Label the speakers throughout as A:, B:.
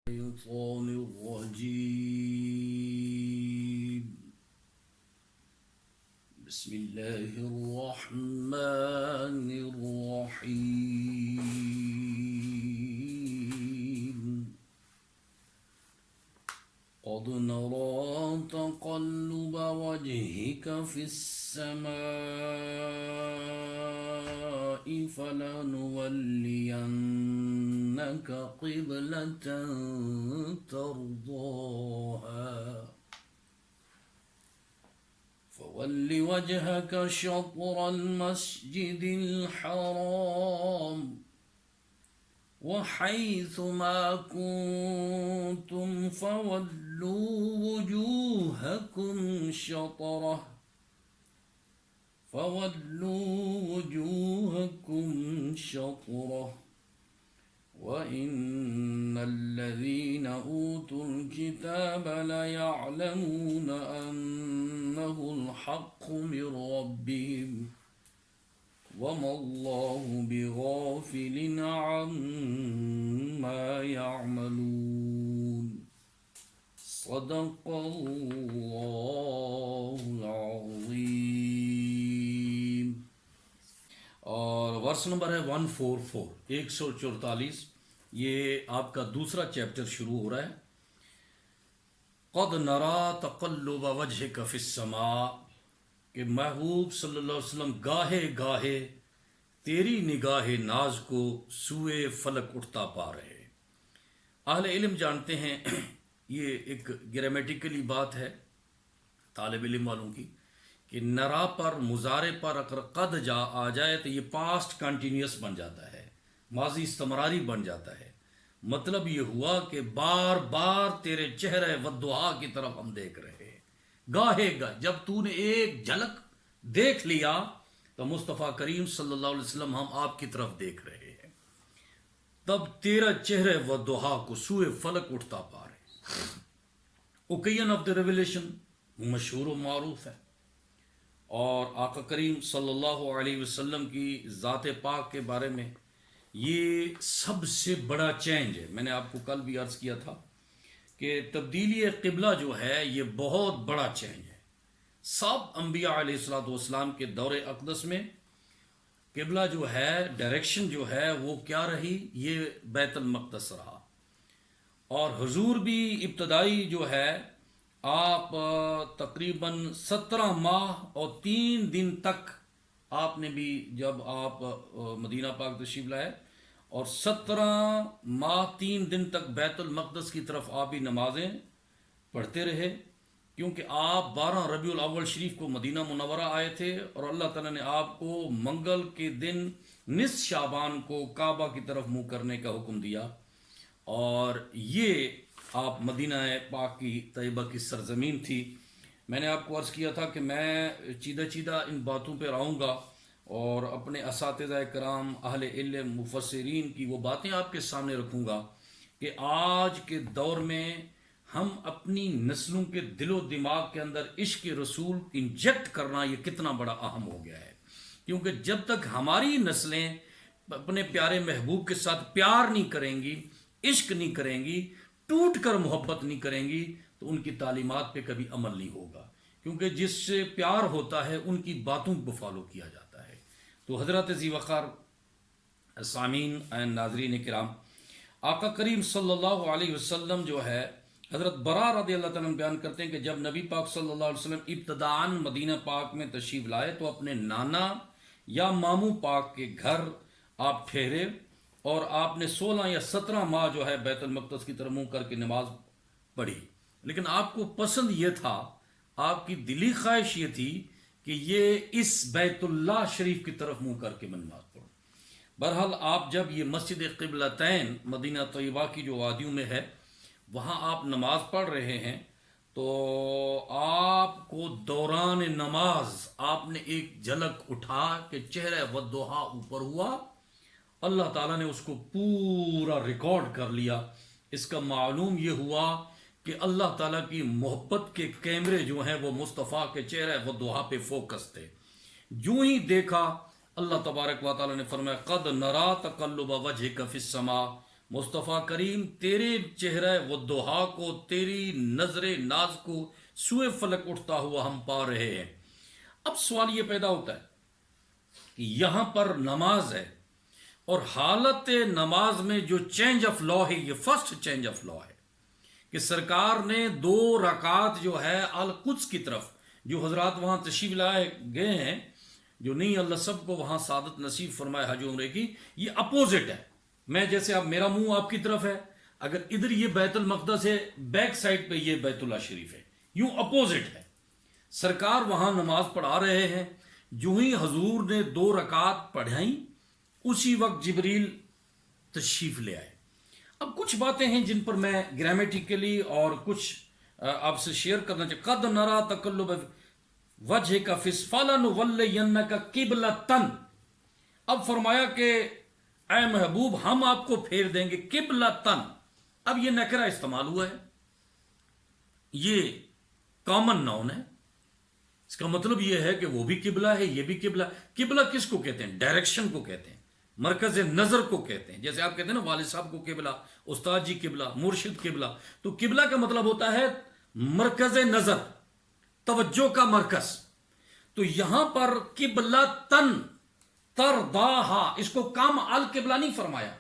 A: الشيطان الرجيم. بسم الله الرحمن الرحيم. قد نرى تقلب وجهك في السماء فلنولينك قبلة ترضاها فول وجهك شطر المسجد الحرام وحيث ما كنتم فولوا وجوهكم شطره وإن الذين أوتوا الكتاب ليعلمون أنه الحق من ربهم وما الله بغافل عما يعملون. صدق اللہ العظیم. اور ورس نمبر ہے 144 144. یہ آپ کا دوسرا چیپٹر شروع ہو رہا ہے. قد نرا تقلب وجهك في السماء، کہ محبوب صلی اللہ علیہ وسلم گاہے گاہے تیری نگاہ ناز کو سوئے فلک اٹھتا پا رہے. اہل علم جانتے ہیں یہ ایک گرامیٹیکلی بات ہے طالب علم والوں کی کہ نرا پر مضارع پر اگر قد آ جائے تو یہ پاسٹ کنٹینیوس بن جاتا ہے، ماضی استمراری بن جاتا ہے. مطلب یہ ہوا کہ بار بار تیرے چہرے والضحا کی طرف ہم دیکھ رہے ہیں. گاہے گاہ جب تو نے ایک جھلک دیکھ لیا تو مصطفیٰ کریم صلی اللہ علیہ وسلم ہم آپ کی طرف دیکھ رہے ہیں، تب تیرا چہرے والضحا کو سوئے فلک اٹھتا پا رہے. اوکیئن آف دا ریولیشن مشہور و معروف ہے، اور آقا کریم صلی اللہ علیہ وسلم کی ذات پاک کے بارے میں یہ سب سے بڑا چینج ہے. میں نے آپ کو کل بھی عرض کیا تھا کہ تبدیلی قبلہ جو ہے یہ بہت بڑا چینج ہے. سب انبیاء علیہ السلام کے دور اقدس میں قبلہ جو ہے، ڈائریکشن جو ہے وہ کیا رہی؟ یہ بیت المقدس رہا. اور حضور بھی ابتدائی جو ہے آپ تقریباً 17 ماہ اور 3 دن تک آپ نے بھی، جب آپ مدینہ پاک تشریف لائے اور 17 ماہ 3 دن تک بیت المقدس کی طرف آپ بھی نمازیں پڑھتے رہے، کیونکہ آپ 12 ربیع الاول شریف کو مدینہ منورہ آئے تھے اور اللہ تعالیٰ نے آپ کو منگل کے دن نصف شعبان کو کعبہ کی طرف منہ کرنے کا حکم دیا. اور یہ آپ مدینہ پاک کی طیبہ کی سرزمین تھی. میں نے آپ کو عرض کیا تھا کہ میں چیدہ چیدہ ان باتوں پہ آؤں گا اور اپنے اساتذہ کرام اہل علم مفسرین کی وہ باتیں آپ کے سامنے رکھوں گا کہ آج کے دور میں ہم اپنی نسلوں کے دل و دماغ کے اندر عشق رسول انجیکٹ کرنا یہ کتنا بڑا اہم ہو گیا ہے. کیونکہ جب تک ہماری نسلیں اپنے پیارے محبوب کے ساتھ پیار نہیں کریں گی، عشق نہیں کریں گی، ٹوٹ کر محبت نہیں کریں گی، تو ان کی تعلیمات پہ کبھی عمل نہیں ہوگا. کیونکہ جس سے پیار ہوتا ہے ان کی باتوں کو فالو کیا جاتا ہے. تو حضرت ذی وقار سامعین اینڈ ناظرین کرام، آقا کریم صلی اللہ علیہ وسلم جو ہے، حضرت برا رضی اللہ تعالیٰ بیان کرتے ہیں کہ جب نبی پاک صلی اللہ علیہ وسلم ابتداً مدینہ پاک میں تشریف لائے تو اپنے نانا یا ماموں پاک کے گھر آپ ٹھہرے اور آپ نے 16 یا 17 ماہ جو ہے بیت المقدس کی طرف منہ کر کے نماز پڑھی. لیکن آپ کو پسند یہ تھا، آپ کی دلی خواہش یہ تھی کہ یہ اس بیت اللہ شریف کی طرف منہ کر کے نماز پڑھو. بہرحال آپ جب یہ مسجد قبلتین مدینہ طیبہ کی جو وادیوں میں ہے وہاں آپ نماز پڑھ رہے ہیں، تو آپ کو دوران نماز آپ نے ایک جھلک اٹھا کہ چہرہ والضحا اوپر ہوا. اللہ تعالیٰ نے اس کو پورا ریکارڈ کر لیا. اس کا معلوم یہ ہوا کہ اللہ تعالیٰ کی محبت کے کیمرے جو ہیں وہ مصطفیٰ کے چہرہ والضحا پہ فوکس تھے. جو ہی دیکھا اللہ تبارک و تعالیٰ نے فرمایا قد نرا تقلب وجهك فی السماء. مصطفیٰ کریم تیرے چہرہ والضحا کو، تیری نظر ناز کو سوئے فلک اٹھتا ہوا ہم پا رہے ہیں۔ اب سوال یہ پیدا ہوتا ہے کہ یہاں پر نماز ہے، اور حالت نماز میں جو چینج آف لا ہے، یہ فرسٹ چینج آف لا ہے کہ سرکار نے 2 رکعت جو ہے القدس کی طرف، جو حضرات وہاں تشریف لائے گئے ہیں، جو نہیں اللہ سب کو وہاں سعادت نصیب فرمائے حج عمرے کی، یہ اپوزٹ ہے۔ میں جیسے اب میرا منہ آپ کی طرف ہے، اگر ادھر یہ بیت المقدس ہے، بیک سائڈ پہ یہ بیت اللہ شریف ہے، یوں اپوزٹ ہے۔ سرکار وہاں نماز پڑھا رہے ہیں، جو ہی حضور نے 2 رکعت پڑھائیں اسی وقت جبریل تشریف لے آئے۔ اب کچھ باتیں ہیں جن پر میں گرامیٹیکلی اور کچھ آپ سے شیئر کرنا چاہتا ہوں۔ قد نرا تقلب وجہ کا فلنولینک قبلۃ، اب فرمایا کہ اے محبوب ہم آپ کو پھیر دیں گے قبلۃ۔ اب یہ نکرہ استعمال ہوا ہے، یہ کامن ناؤن ہے، اس کا مطلب یہ ہے کہ وہ بھی قبلہ ہے، یہ بھی قبلہ۔ قبلہ کس کو کہتے ہیں؟ ڈائریکشن کو کہتے ہیں، مرکز نظر کو کہتے ہیں۔ جیسے آپ کہتے ہیں نا والد صاحب کو قبلہ، استاد جی قبلہ، مرشد قبلہ، تو قبلہ کا مطلب ہوتا ہے مرکز نظر، توجہ کا مرکز۔ تو یہاں پر قبلۃن ترضاہا، اس کو کام القبلہ نہیں فرمایا،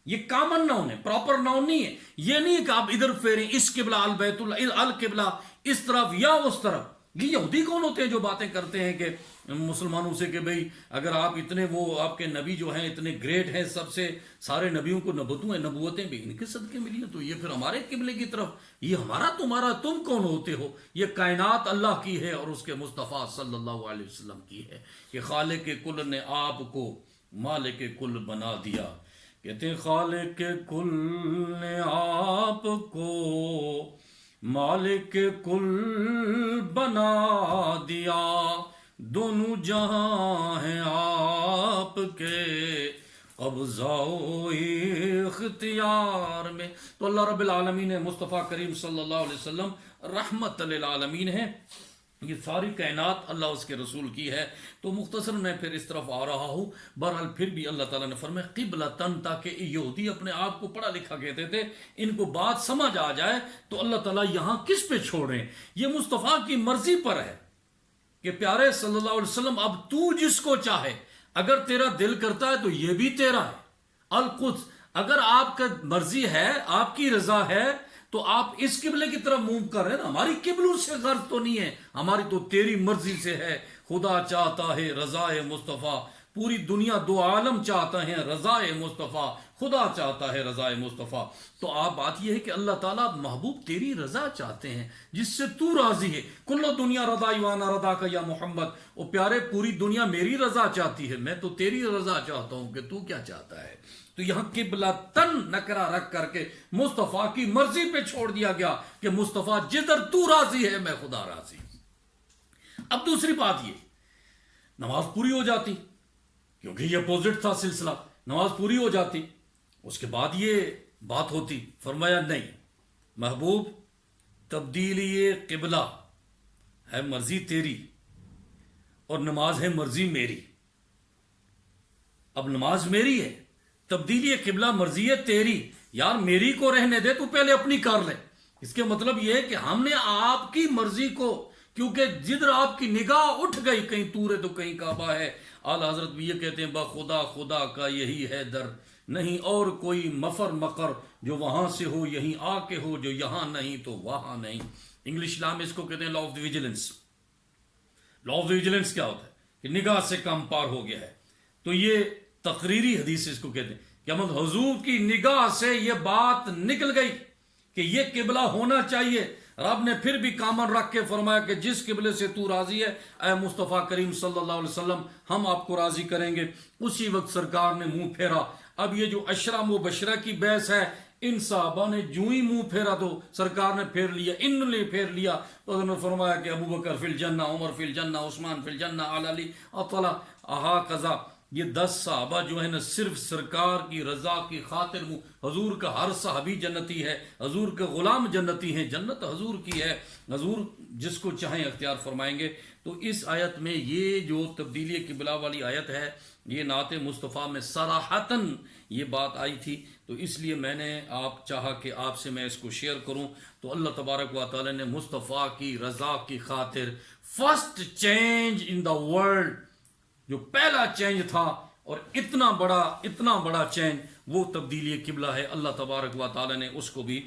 A: یہ کامن ناؤن ہے، پراپر ناؤن نہیں ہے۔ یہ نہیں ہے کہ آپ ادھر پھیریں، اس قبلہ البیت اللہ، القبلہ اس طرف یا اس طرف۔ یہ یہودی کون ہوتے ہیں جو باتیں کرتے ہیں کہ مسلمانوں سے کہ بھئی اگر آپ اتنے، وہ آپ کے نبی جو ہیں اتنے گریٹ ہیں، سب سے سارے نبیوں کو نبوتیں بھی ان کے صدقے ملی ہیں، تو یہ پھر ہمارے قبلے کی طرف، یہ ہمارا تمہارا، تم کون ہوتے ہو؟ یہ کائنات اللہ کی ہے اور اس کے مصطفیٰ صلی اللہ علیہ وسلم کی ہے کہ خالق کل نے آپ کو مالک کل بنا دیا۔ کہتے ہیں خالق کل نے آپ کو مالک کل بنا دیا، دونوں جہاں ہیں آپ کے قبضہ و اختیار میں۔ تو اللہ رب العالمین ہے، مصطفیٰ کریم صلی اللہ علیہ وسلم رحمت للعالمین ہے، یہ ساری کائنات اللہ اس کے رسول کی ہے۔ تو مختصر میں پھر اس طرف آ رہا ہوں۔ بہرحال پھر بھی اللہ تعالیٰ نے فرمایا قبلۃن، تاکہ یہودی اپنے آپ کو پڑھا لکھا کہتے تھے، ان کو بات سمجھ آ جائے تو اللہ تعالیٰ یہاں کس پہ چھوڑ رہے ہیں؟ یہ مصطفیٰ کی مرضی پر ہے کہ پیارے صلی اللہ علیہ وسلم اب تو جس کو چاہے، اگر تیرا دل کرتا ہے تو یہ بھی تیرا ہے القدس، اگر آپ کا مرضی ہے، آپ کی رضا ہے تو آپ اس قبلے کی طرف موو کر رہے ہیں نا۔ ہماری قبلوں سے غرض تو نہیں ہے، ہماری تو تیری مرضی سے ہے۔ خدا چاہتا ہے رضا مصطفیٰ، پوری دنیا، 2 عالم چاہتا ہے رضا مصطفیٰ، خدا چاہتا ہے رضا مصطفیٰ۔ تو آپ بات یہ ہے کہ اللہ تعالیٰ محبوب تیری رضا چاہتے ہیں، جس سے تو راضی ہے۔ کل دنیا رضا وانا رضا کا یا محمد، او پیارے پوری دنیا میری رضا چاہتی ہے، میں تو تیری رضا چاہتا ہوں کہ تو کیا چاہتا ہے۔ تو یہاں قبلۃن نکرہ رکھ کر کے مصطفیٰ کی مرضی پہ چھوڑ دیا گیا کہ مصطفیٰ جدھر تو راضی ہے میں خدا راضی۔ اب دوسری بات، یہ نماز پوری ہو جاتی، کیونکہ یہ اپوزٹ تھا سلسلہ، نماز پوری ہو جاتی، اس کے بعد یہ بات ہوتی، فرمایا نہیں محبوب، تبدیلی قبلہ ہے مرضی تیری اور نماز ہے مرضی میری۔ اب نماز میری ہے، تبدیلی قبلہ مرضی ہے تیری، یار میری کو رہنے دے، تو پہلے اپنی کر لے۔ اس کے مطلب یہ ہے کہ ہم نے آپ کی مرضی کو، کیونکہ جدھر آپ کی نگاہ اٹھ گئی، کہیں طور ہے تو کہیں کعبہ ہے۔ اعلیٰ حضرت بھی یہ کہتے ہیں بخدا خدا کا یہی ہے در، نہیں اور کوئی مفر مقر، جو وہاں سے ہو یہیں آ کے ہو، جو یہاں نہیں تو وہاں نہیں۔ انگلش میں اس کو کہتے ہیں law of the vigilance. Law of the vigilance کیا ہوتا ہے؟ کہ نگاہ سے کام پار ہو گیا ہے، تو یہ تقریری حدیث اس کو کہتے ہیں کہ مطلب حضور کی نگاہ سے یہ بات نکل گئی کہ یہ قبلہ ہونا چاہیے۔ رب نے پھر بھی کامن رکھ کے فرمایا کہ جس قبلے سے تو راضی ہے اے مصطفیٰ کریم صلی اللہ علیہ وسلم، ہم آپ کو راضی کریں گے۔ اسی وقت سرکار نے منہ پھیرا۔ اب یہ جو عشرہ مبشرہ کی بحث ہے، ان صحابہ نے جو ہی منہ پھیرا تو سرکار نے پھیر لیا، ان نے پھیر لیا۔ تو انہوں نے فرمایا کہ ابو بکر فی الجنہ، عمر فی الجنہ، عثمان فی الجنہ، علی اطلع ہا قضا یہ 10 صحابہ جو ہیں نا صرف سرکار کی رضا کی خاطر، حضور کا ہر صحابی جنتی ہے، حضور کے غلام جنتی ہیں، جنت حضور کی ہے، حضور جس کو چاہیں اختیار فرمائیں گے۔ تو اس آیت میں یہ جو تبدیلی قبلہ والی آیت ہے، یہ نعت مصطفیٰ میں صراحتاً یہ بات آئی تھی، تو اس لیے میں نے آپ چاہا کہ آپ سے میں اس کو شیئر کروں۔ تو اللہ تبارک و تعالی نے مصطفیٰ کی رضا کی خاطر first change in the world, جو پہلا چینج تھا اور اتنا بڑا چینج، وہ تبدیلی قبلہ ہے، اللہ تبارک و تعالی نے اس کو بھی